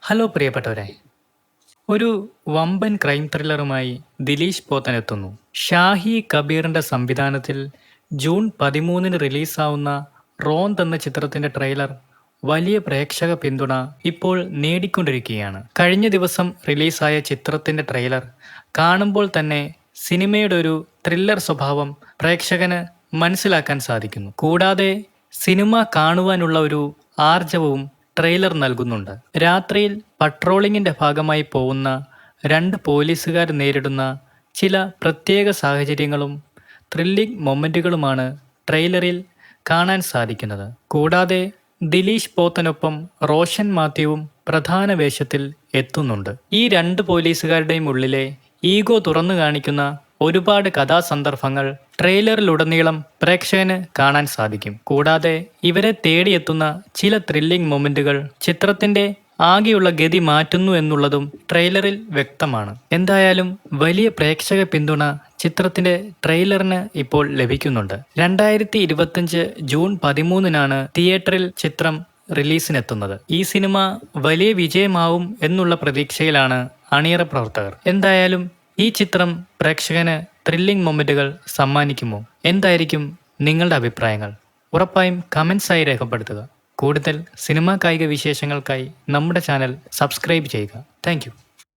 Hello പ്രിയപ്പെട്ടവരെ, ഒരു വമ്പൻ ക്രൈം ത്രില്ലറുമായി ദിലീഷ് പോത്തൻ എത്തുന്നു. ഷാഹി കബീറിന്റെ സംവിധാനത്തിൽ ജൂൺ 13 റിലീസാവുന്ന റോന്ത് എന്ന ചിത്രത്തിന്റെ ട്രെയിലർ വലിയ പ്രേക്ഷക പിന്തുണ ഇപ്പോൾ നേടിക്കൊണ്ടിരിക്കുകയാണ്. കഴിഞ്ഞ ദിവസം റിലീസായ ചിത്രത്തിന്റെ ട്രെയിലർ കാണുമ്പോൾ തന്നെ സിനിമയുടെ ഒരു ത്രില്ലർ സ്വഭാവം പ്രേക്ഷകന് മനസ്സിലാക്കാൻ സാധിക്കുന്നു. കൂടാതെ സിനിമ കാണുവാനുള്ള ഒരു ആർജവവും ട്രെയിലർ നൽകുന്നുണ്ട്. രാത്രിയിൽ പട്രോളിങ്ങിന്റെ ഭാഗമായി പോകുന്ന രണ്ട് പോലീസുകാർ നേരിടുന്ന ചില പ്രത്യേക സാഹചര്യങ്ങളും ത്രില്ലിംഗ് മൊമെന്റുകളുമാണ് ട്രെയിലറിൽ കാണാൻ സാധിക്കുന്നത്. കൂടാതെ ദിലീഷ് പോത്തനൊപ്പം റോഷൻ മാത്യുവും പ്രധാന വേഷത്തിൽ എത്തുന്നുണ്ട്. ഈ രണ്ട് പോലീസുകാരുടെയും ഉള്ളിലെ ഈഗോ തുറന്നു കാണിക്കുന്ന ഒരുപാട് കഥാസന്ദർഭങ്ങൾ ട്രെയിലറിലുടനീളം പ്രേക്ഷകന് കാണാൻ സാധിക്കും. കൂടാതെ ഇവരെ തേടിയെത്തുന്ന ചില ത്രില്ലിംഗ് മൊമെന്റുകൾ ചിത്രത്തിന്റെ ആകെയുള്ള ഗതി മാറ്റുന്നു എന്നുള്ളതും ട്രെയിലറിൽ വ്യക്തമാണ്. എന്തായാലും വലിയ പ്രേക്ഷക പിന്തുണ ചിത്രത്തിന്റെ ട്രെയിലറിന് ഇപ്പോൾ ലഭിക്കുന്നുണ്ട്. 2025 ജൂൺ 13 തിയേറ്ററിൽ ചിത്രം റിലീസിനെത്തുന്നത്. ഈ സിനിമ വലിയ വിജയമാവും എന്നുള്ള പ്രതീക്ഷയിലാണ് അണിയറ പ്രവർത്തകർ. എന്തായാലും ഈ ചിത്രം പ്രേക്ഷകന് ത്രില്ലിംഗ് മൊമെന്റുകൾ സമ്മാനിക്കുമോ? എന്തായിരിക്കും നിങ്ങളുടെ അഭിപ്രായങ്ങൾ? ഉറപ്പായും കമൻസായി രേഖപ്പെടുത്തുക. കൂടുതൽ സിനിമാ കായിക വിശേഷങ്ങൾക്കായി നമ്മുടെ ചാനൽ സബ്സ്ക്രൈബ് ചെയ്യുക. താങ്ക്